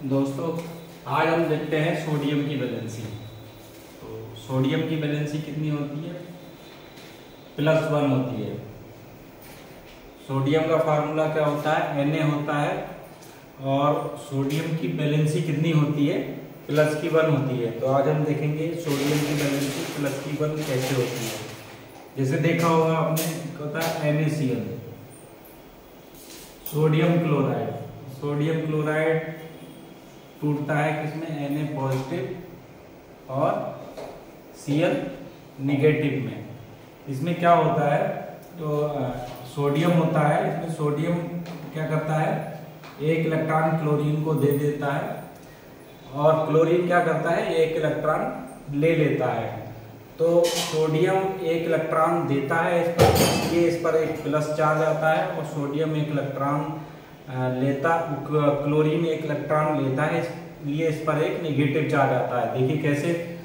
दोस्तों, आज हम देखते हैं सोडियम की वैलेंसी। तो सोडियम की वैलेंसी कितनी होती है? +1 होती है। सोडियम का फार्मूला क्या होता है? Na होता है। और सोडियम की वैलेंसी कितनी होती है? +1 होती है। तो आज हम देखेंगे सोडियम की वैलेंसी +1 कैसे होती है। जैसे देखा होगा आपने, होता है NaCl, sodium chloride. Sodium chloride टूटता है किसमें? Na पॉजिटिव और Cl निगेटिव में। इसमें क्या होता है? तो सोडियम होता है, इसमें सोडियम क्या करता है? एक इलेक्ट्रॉन क्लोरीन को दे देता है और क्लोरीन क्या करता है? एक इलेक्ट्रॉन ले लेता है। तो सोडियम एक इलेक्ट्रॉन देता है इस पर एक प्लस चार्ज आता है, और सोडियम एक इलेक्ट्रॉन क्लोरीन एक इलेक्ट्रॉन लेता है, इसलिए इस पर एक नेगेटिव चार्ज आता है। देखिए कैसे।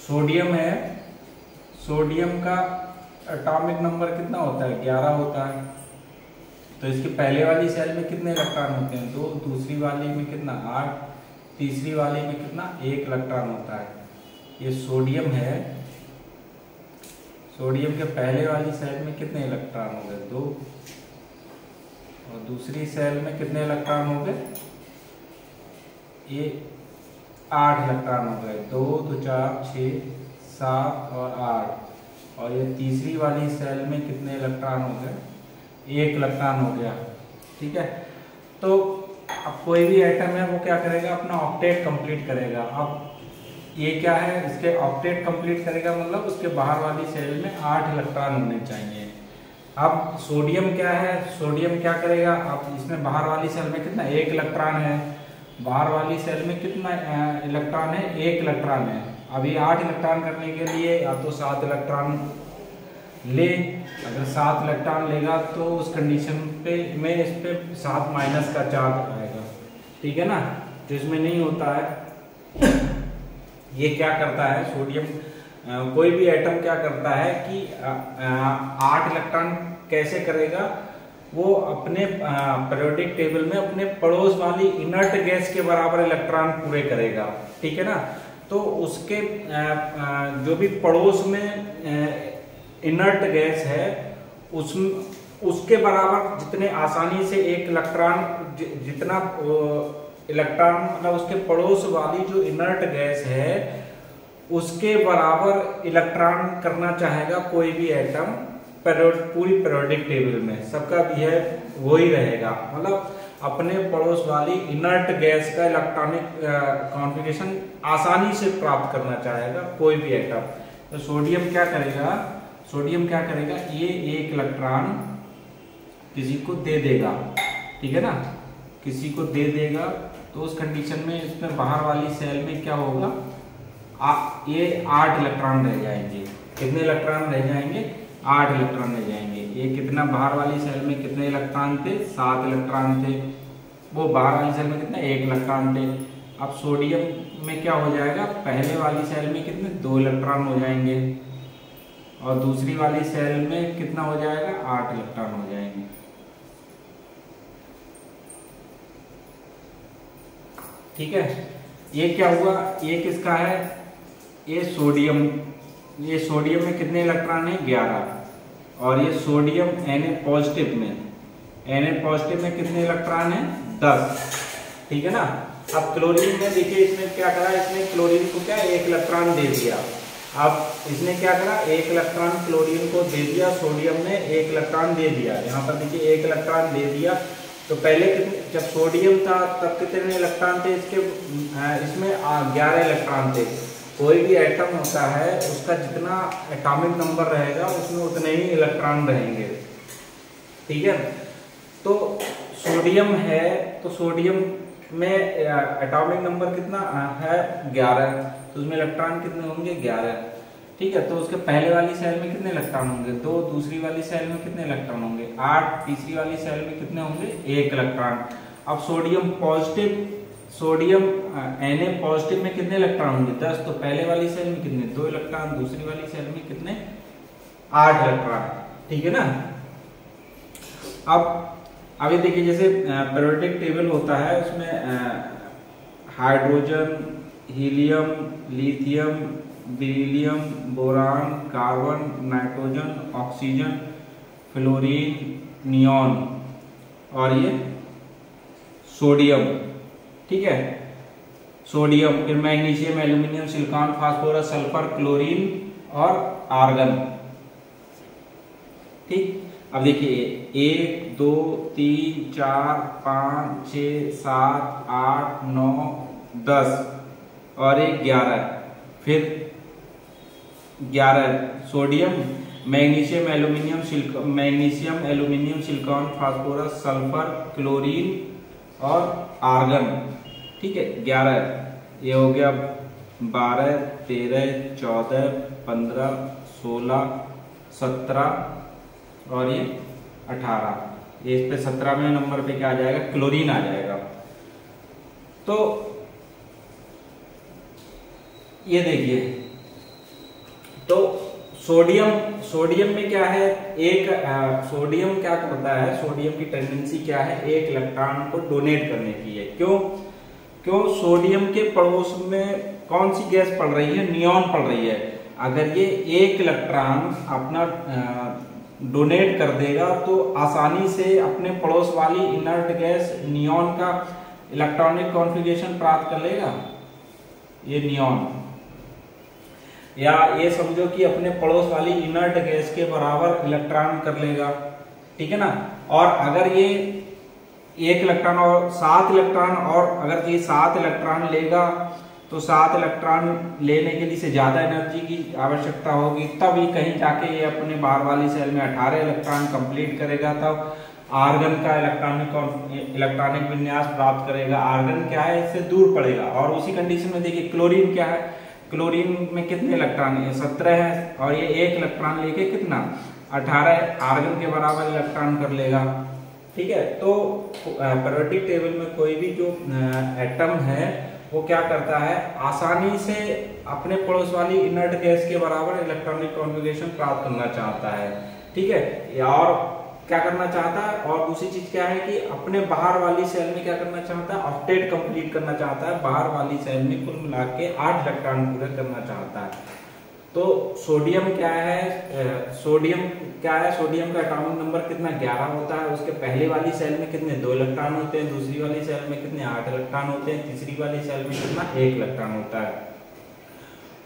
सोडियम है, सोडियम का एटॉमिक नंबर कितना होता है? 11 होता है। तो इसके पहले वाली सेल में कितने इलेक्ट्रॉन होते हैं? 2। दूसरी वाली में कितना? 8। तीसरी वाली में कितना? 1 इलेक्ट्रॉन होता है। ये सोडियम है। सोडियम के पहले वाली सेल में कितने इलेक्ट्रॉन हो गए? 2। और दूसरी सेल में कितने इलेक्ट्रॉन हो गए? ये 8 इलेक्ट्रॉन हो गए। 2 2 4 6 7 और 8। और ये तीसरी वाली सेल में कितने इलेक्ट्रॉन हो गए? 1 इलेक्ट्रॉन हो गया। ठीक है। तो अब कोई भी एटम है वो क्या करेगा? अपना ऑक्टेट कंप्लीट करेगा। अब ये क्या है? इसके ऑक्टेट कंप्लीट करेगा, मतलब उसके बाहर वाली सेल में 8 इलेक्ट्रॉन होने चाहिए। अब सोडियम क्या है? सोडियम क्या करेगा? अब इसमें बाहर वाली सेल में कितना? 1 इलेक्ट्रॉन है। बाहर वाली सेल में कितना इलेक्ट्रॉन है? 1 इलेक्ट्रॉन है। अब ये 8 इलेक्ट्रॉन करने के लिए या तो 7 इलेक्ट्रॉन ले। अगर 7 इलेक्ट्रॉन लेगा तो उस कंडीशन पे में इस पे 7 माइनस का चार्ज आएगा। ठीक है ना? तो इसमें नहीं होता है। ये क्या करता है? सोडियम कोई भी एटम क्या करता है कि 8 इलेक्ट्रॉन कैसे करेगा? वो अपने पीरियोडिक टेबल में अपने पड़ोस वाली इनर्ट गैस के बराबर इलेक्ट्रॉन पूरे करेगा। ठीक है ना? तो उसके जो भी पड़ोस में इनर्ट गैस है उसके बराबर जितने आसानी से एक इलेक्ट्रॉन जितना इलेक्ट्रॉन मतलब उसके पड़ोस वाली जो इनर्ट गैस है उसके बराबर इलेक्ट्रॉन करना चाहेगा कोई भी एटम पूरी पीरियोडिक टेबल में। सबका बिहेव वही रहेगा, मतलब अपने पड़ोस वाली इनर्ट गैस का इलेक्ट्रॉनिक कॉन्फ़िगरेशन आसानी से प्राप्त करना चाहेगा कोई भी एटम। तो सोडियम क्या करेगा? सोडियम क्या करेगा? ये 1 इलेक्ट्रॉन किसी को दे देगा। ठीक है ना? किसी को दे देगा तो उस कंडीशन में इसमें बाहर वाली सेल में क्या होगा? ये 8 इलेक्ट्रॉन रह जाएंगे। कितने इलेक्ट्रॉन रह जाएंगे? 8 इलेक्ट्रॉन रह जाएंगे। ये कितना बाहर वाली सेल में कितने इलेक्ट्रॉन थे? 7 इलेक्ट्रॉन थे। वो बाहर वाली सेल में कितना? 1 इलेक्ट्रॉन थे। अब सोडियम में क्या हो जाएगा? पहले वाली सेल में कितने? 2 इलेक्ट्रॉन हो जाएंगे और दूसरी वाली सेल में कितना हो जाएगा? 8 इलेक्ट्रॉन हो जाएंगे। ठीक है। ये क्या हुआ? ये किसका है? ये सोडियम में कितने इलेक्ट्रॉन है? 11। और ये सोडियम Na पॉजिटिव में कितने इलेक्ट्रॉन है? 10। ठीक है ना? अब क्लोरीन में देखिए, इसमें क्या करा? इसने क्लोरीन को क्या 1 इलेक्ट्रॉन दे दिया। अब इसने क्या करा? 1 इलेक्ट्रॉन क्लोरीन को दे दिया। सोडियम ने 1 इलेक्ट्रॉन दे दिया। यहाँ पर देखिए 1 इलेक्ट्रॉन दे दिया। तो पहले जब सोडियम था तब कितने इलेक्ट्रॉन थे? इसमें 11 इलेक्ट्रॉन थे। कोई भी एटम होता है उसका जितना एटॉमिक नंबर रहेगा उसमें उतने ही इलेक्ट्रॉन रहेंगे। ठीक है। तो सोडियम है, तो सोडियम में एटॉमिक नंबर कितना है? 11। तो उसमें इलेक्ट्रॉन कितने होंगे? 11। ठीक है। तो उसके पहले वाली सेल में कितने इलेक्ट्रॉन होंगे? 2। दूसरी वाली सेल में कितने इलेक्ट्रॉन होंगे? 8। तीसरी वाली सेल में कितने होंगे? 1 इलेक्ट्रॉन। अब सोडियम Na पॉजिटिव में कितने इलेक्ट्रॉन होंगे? 10। तो पहले वाली सेल में कितने? 2 इलेक्ट्रॉन। दूसरी वाली सेल में कितने? 8 इलेक्ट्रॉन। ठीक है ना? अब आगे देखिए, जैसे पीरियोडिक टेबल होता है उसमें hydrogen, helium, lithium, beryllium, boron, carbon, nitrogen, oxygen, fluorine, neon और ये सोडियम। ठीक है, सोडियम, फिर magnesium, aluminium, silicon, phosphorus, sulphur, chlorine और आर्गन। ठीक, अब देखिए 1 2 3 4 5 6 7 8 9 10 और 11, फिर 11 sodium, magnesium, aluminium, silicon, phosphorus, sulphur, chlorine और आर्गन। ठीक है, 11 ये हो गया, 12 13 14 15 16 17 और ये 18। ये इस पे 17वें नंबर पे क्या आ जाएगा, क्लोरीन आ जाएगा। तो ये देखिए, तो सोडियम में क्या है, एक सोडियम क्या करता है, सोडियम की टेंडेंसी क्या है, एक इलेक्ट्रॉन को डोनेट करने की है। क्यों सोडियम के पड़ोस में कौन सी गैस पड़ रही है, नियॉन पड़ रही है। अगर ये एक इलेक्ट्रॉन अपना डोनेट कर देगा तो आसानी से अपने पड़ोस वाली इनर्ट गैस नियॉन का इलेक्ट्रॉनिक कॉन्फ़िगरेशन प्राप्त कर लेगा, ये नियॉन। या ये समझो कि अपने पड़ोस वाली इनर्ट गैस के बराबर इलेक्ट्रॉन कर लेगा। ठीक है ना। और अगर ये एक इलेक्ट्रॉन और 7 इलेक्ट्रॉन, और अगर ये 7 इलेक्ट्रॉन लेगा तो 7 इलेक्ट्रॉन लेने के लिए से ज्यादा एनर्जी की आवश्यकता होगी, तब ये कहीं जाके ये अपने बाहर वाली सेल में 18 इलेक्ट्रॉन कंप्लीट करेगा, तब आर्गन का इलेक्ट्रॉनिक विन्यास प्राप्त करेगा। आर्गन क्या है, इससे दूर पड़ेगा। और उसी कंडीशन में देखिए क्लोरीन क्या है, क्लोरीन में कितने इलेक्ट्रॉन है, 17 है, और ये एक इलेक्ट्रॉन लेके कितना 18 आर्गन के बराबर इलेक्ट्रॉन कर लेगा। ठीक है। तो पीरियोडिक टेबल में कोई भी जो एटम है वो क्या करता है, आसानी से अपने पड़ोस वाली इनर्ट गैस के बराबर इलेक्ट्रॉनिक कॉन्फ़िगरेशन प्राप्त करना चाहता है। ठीक है। और क्या करना चाहता है, और दूसरी चीज क्या है कि अपने बाहर वाली सेल में क्या करना चाहता है, ऑक्टेट कंप्लीट करना चाहता है। बाहर वाली सेल में कुल मिला के 8 इलेक्ट्रॉन पूरे करना चाहता है। तो सोडियम क्या है, सोडियम का एटॉमिक नंबर कितना 11 होता है। उसके पहले वाली सेल में कितने 2 इलेक्ट्रॉन होते हैं, दूसरी वाली सेल में कितने 8 इलेक्ट्रॉन होते हैं, तीसरी वाली सेल में कितना 1 इलेक्ट्रॉन होता है।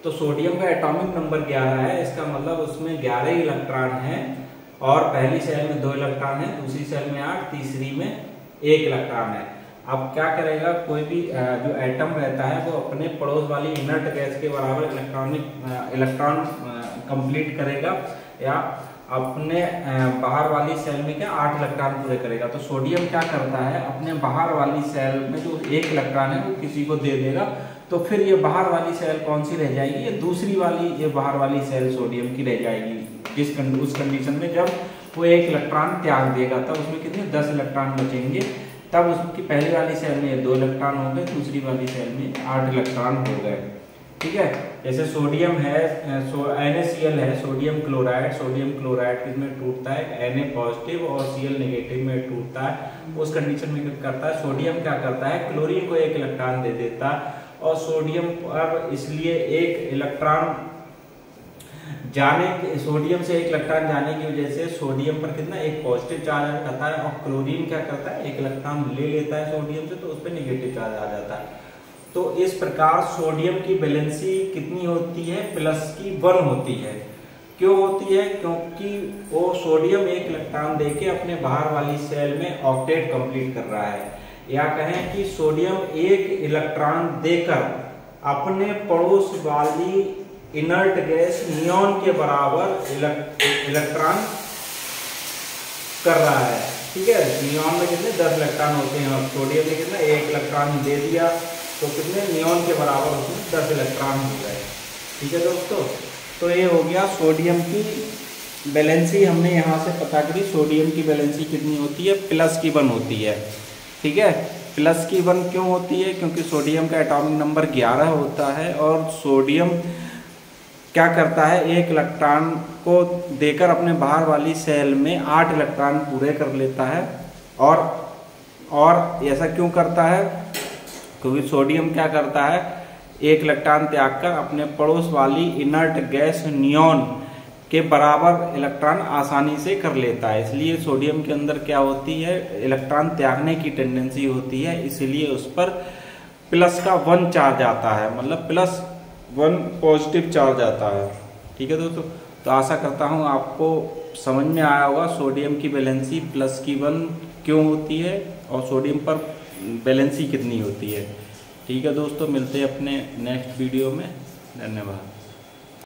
तो सोडियम का एटॉमिक नंबर 11 है, इसका मतलब उसमें 11 इलेक्ट्रॉन है, और पहली सेल में 2 इलेक्ट्रॉन है, दूसरी सेल में 8, तीसरी में 1 इलेक्ट्रॉन है। अब क्या करेगा, कोई भी जो एटम रहता है वो अपने पड़ोस वाली इनर्ट गैस के बराबर इलेक्ट्रॉन कंप्लीट करेगा, या अपने बाहर वाली सेल में क्या 8 इलेक्ट्रॉन पूरे करेगा। तो सोडियम क्या करता है, अपने बाहर वाली सेल में जो 1 इलेक्ट्रॉन है वो किसी को दे देगा, तो फिर ये बाहर वाली सेल कौन सी रह जाएगी, ये दूसरी वाली, ये बाहर वाली सेल सोडियम की रह जाएगी। उस कंडीशन में जब वो 1 इलेक्ट्रॉन त्याग देगा, तब उसमें कितने 10 इलेक्ट्रॉन बचेंगे। तब उसकी पहली वाली सेल में 2 इलेक्ट्रॉन हो गए, दूसरी वाली सेल में 8 इलेक्ट्रॉन हो गए। ठीक है। जैसे सोडियम है, NaCl है, सोडियम क्लोराइड किसमें टूटता है, Na पॉजिटिव और Cl नेगेटिव में टूटता है। उस कंडीशन में क्या करता है, सोडियम क्या करता है, क्लोरीन को 1 इलेक्ट्रॉन दे देता है, और सोडियम पर इसलिए 1 इलेक्ट्रॉन सोडियम से 1 इलेक्ट्रॉन जाने की वजह से सोडियम पर कितना एक पॉजिटिव चार्ज आता है, और क्लोरीन क्या करता है, 1 इलेक्ट्रॉन ले लेता है सोडियम से, तो उस पर नेगेटिव चार्ज आ जाता है। तो इस प्रकार सोडियम की वैलेंसी कितनी होती है, +1 होती है। क्यों होती है, क्योंकि वो सोडियम 1 इलेक्ट्रॉन देके अपने बाहर वाली सेल में ऑक्टेट कंप्लीट कर रहा है, या कहें कि सोडियम 1 इलेक्ट्रॉन देकर अपने पड़ोस वाली इनर्ट गैस नियॉन के बराबर इलेक्ट्रॉन कर रहा है। ठीक है। नियॉन में कितने 10 इलेक्ट्रॉन होते हैं, और सोडियम में कितना 1 इलेक्ट्रॉन दे दिया, तो कितने नियॉन के बराबर उसमें 10 इलेक्ट्रॉन हो गए। ठीक है दोस्तों, तो ये हो गया सोडियम की वैलेंसी, हमने यहाँ से पता करी। सोडियम की वैलेंसी कितनी होती है, +1 होती है। ठीक है। +1 क्यों होती है, क्योंकि सोडियम का एटॉमिक नंबर 11 होता है, और सोडियम क्या करता है, 1 इलेक्ट्रॉन को देकर अपने बाहर वाली सेल में 8 इलेक्ट्रॉन पूरे कर लेता है। और ऐसा क्यों करता है, क्योंकि सोडियम क्या करता है, एक इलेक्ट्रॉन त्याग कर अपने पड़ोस वाली इनर्ट गैस नियॉन के बराबर इलेक्ट्रॉन आसानी से कर लेता है। इसलिए सोडियम के अंदर क्या होती है, इलेक्ट्रॉन त्यागने की टेंडेंसी होती है, इसलिए उस पर प्लस का 1 चार्ज आता है, मतलब +1 पॉजिटिव चार्ज आता है। ठीक है दोस्तों, तो आशा करता हूँ आपको समझ में आया होगा सोडियम की वैलेंसी +1 क्यों होती है और सोडियम पर वैलेंसी कितनी होती है। ठीक है दोस्तों, मिलते हैं अपने नेक्स्ट वीडियो में। धन्यवाद।